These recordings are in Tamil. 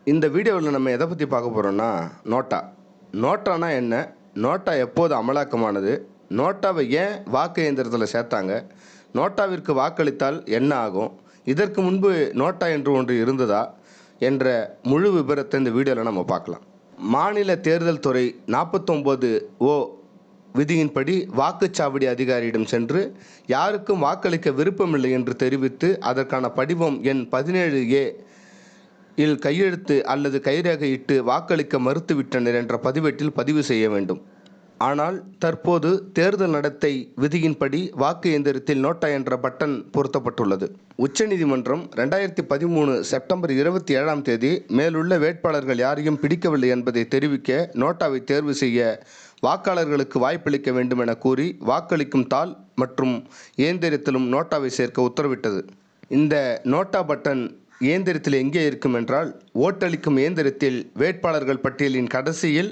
இந்த வீடியோவில் நம்ம எதை பற்றி பார்க்க போகிறோம்னா நோட்டா. நோட்டானா என்ன? நோட்டா எப்போது அமலாக்கமானது? நோட்டாவை ஏன் வாக்கு இயந்திரத்தில் சேர்த்தாங்க? நோட்டாவிற்கு வாக்களித்தால் என்ன ஆகும்? இதற்கு முன்பு நோட்டா என்று ஒன்று இருந்ததா என்ற முழு விபரத்தை இந்த வீடியோவில் நம்ம பார்க்கலாம். மாநில தேர்தல் துறை 49 விதியின்படி வாக்குச்சாவடி அதிகாரியிடம் சென்று யாருக்கும் வாக்களிக்க விருப்பமில்லை என்று தெரிவித்து அதற்கான படிவம் எண் 17A இல் கையெழுத்து அல்லது கைரேகையிட்டு வாக்களிக்க மறுத்துவிட்டனர் என்ற பதிவேட்டில் பதிவு செய்ய வேண்டும். ஆனால் தற்போது தேர்தல் நடத்தை விதியின்படி வாக்கு இயந்திரத்தில் நோட்டா என்ற பட்டன் பொருத்தப்பட்டுள்ளது. உச்சநீதிமன்றம் 2013 செப்டம்பர் 27 மேலுள்ள வேட்பாளர்கள் யாரையும் பிடிக்கவில்லை என்பதை தெரிவிக்க நோட்டாவை தேர்வு செய்ய வாக்காளர்களுக்கு வாய்ப்பளிக்க வேண்டும் என கூறி வாக்களிக்கும் தாள் மற்றும் இயந்திரத்திலும் நோட்டாவை சேர்க்க உத்தரவிட்டது. இந்த நோட்டா பட்டன் இயந்திரத்தில் எங்கே இருக்கும் என்றால், ஓட்டளிக்கும் இயந்திரத்தில் வேட்பாளர்கள் பட்டியலின் கடைசியில்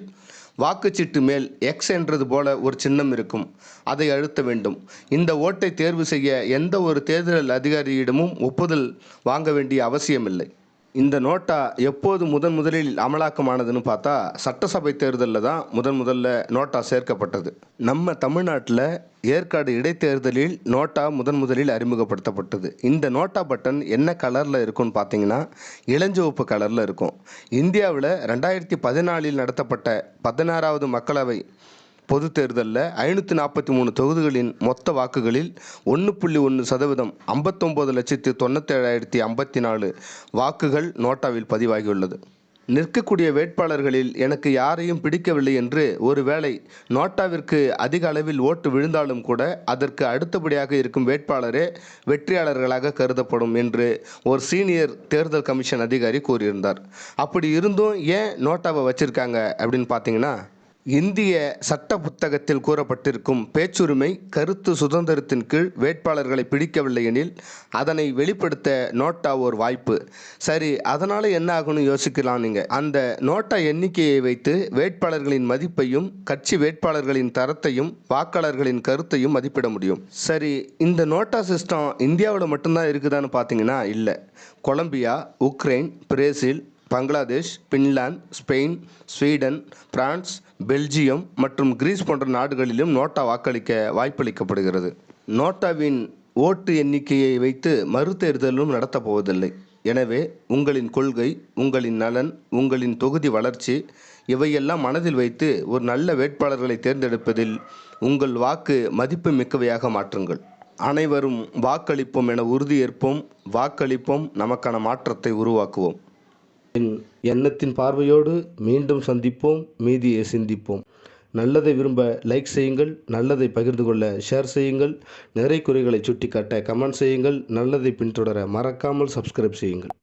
வாக்குச்சீட்டு மேல் எக்ஸ் என்றது போல ஒரு சின்னம் இருக்கும். அதை அழுத்த வேண்டும். இந்த ஓட்டை தேர்வு செய்ய எந்த ஒரு தேர்தல் அதிகாரியிடமும் ஒப்புதல் வாங்க வேண்டிய அவசியமில்லை. இந்த நோட்டா எப்போது முதலில் அமலாக்கமானதுன்னு பார்த்தா, சட்டசபை தேர்தலில் தான் முதல்ல நோட்டா சேர்க்கப்பட்டது. நம்ம தமிழ்நாட்டில் ஏற்காடு இடைத்தேர்தலில் நோட்டா முதலில் அறிமுகப்படுத்தப்பட்டது. இந்த நோட்டா பட்டன் என்ன கலரில் இருக்கும்னு பார்த்தீங்கன்னா, இளஞ்சிவப்பு கலரில் இருக்கும். இந்தியாவில் 2014 நடத்தப்பட்ட 16வது மக்களவை பொது தேர்தலில் 543 தொகுதிகளின் மொத்த வாக்குகளில் 1.1% 59,97,054 வாக்குகள் நோட்டாவில் பதிவாகியுள்ளது. நிற்கக்கூடிய வேட்பாளர்களில் எனக்கு யாரையும் பிடிக்கவில்லை என்று ஒருவேளை நோட்டாவிற்கு அதிக அளவில் ஓட்டு விழுந்தாலும் கூட அதற்கு அடுத்தபடியாக இருக்கும் வேட்பாளரே வெற்றியாளர்களாக கருதப்படும் என்று ஒரு சீனியர் தேர்தல் கமிஷன் அதிகாரி கூறியிருந்தார். அப்படி இருந்தும் ஏன் நோட்டாவை வச்சிருக்காங்க அப்படின்னு பார்த்தீங்கன்னா, இந்திய சட்ட புத்தகத்தில் கூறப்பட்டிருக்கும் பேச்சுரிமை கருத்து சுதந்திரத்தின் கீழ் வேட்பாளர்களை பிடிக்கவில்லை எனில் அதனை வெளிப்படுத்த நோட்டா ஒரு வாய்ப்பு. சரி, அதனால் என்ன ஆகும்னு யோசிக்கலாம் நீங்கள். அந்த நோட்டா எண்ணிக்கையை வைத்து வேட்பாளர்களின் மதிப்பையும் கட்சி வேட்பாளர்களின் தரத்தையும் வாக்காளர்களின் கருத்தையும் மதிப்பிட முடியும். சரி, இந்த நோட்டா சிஸ்டம் இந்தியாவில் மட்டும்தான் இருக்குதான்னு பார்த்தீங்கன்னா இல்லை. Colombia, Ukraine, Brazil, Bangladesh, Finland, Spain, Sweden, France, Belgium மற்றும் கிரீஸ் போன்ற நாடுகளிலும் நோட்டா வாக்களிக்க வாய்ப்பளிக்கப்படுகிறது. நோட்டாவின் ஓட்டு எண்ணிக்கையை வைத்து மறுதேர்தலும் நடத்தப்போவதில்லை. எனவே உங்களின் கொள்கை, உங்களின் நலன், உங்களின் தொகுதி வளர்ச்சி இவையெல்லாம் மனதில் வைத்து ஒரு நல்ல வேட்பாளர்களை தேர்ந்தெடுப்பதில் உங்கள் வாக்கு மதிப்பு மிக்கவையாக மாற்றுங்கள். அனைவரும் வாக்களிப்போம் என உறுதியேற்போம். வாக்களிப்போம், நமக்கான மாற்றத்தை உருவாக்குவோம். எண்ணத்தின் பார்வையோடு மீண்டும் சந்திப்போம். மீதியை சிந்திப்போம். நல்லதை விரும்ப லைக் செய்யுங்கள். நல்லதை பகிர்ந்து கொள்ள ஷேர் செய்யுங்கள். நிறை குறைகளை சுட்டிக்காட்ட கமெண்ட் செய்யுங்கள். நல்லதை பின்தொடர மறக்காமல் சப்ஸ்கிரைப் செய்யுங்கள்.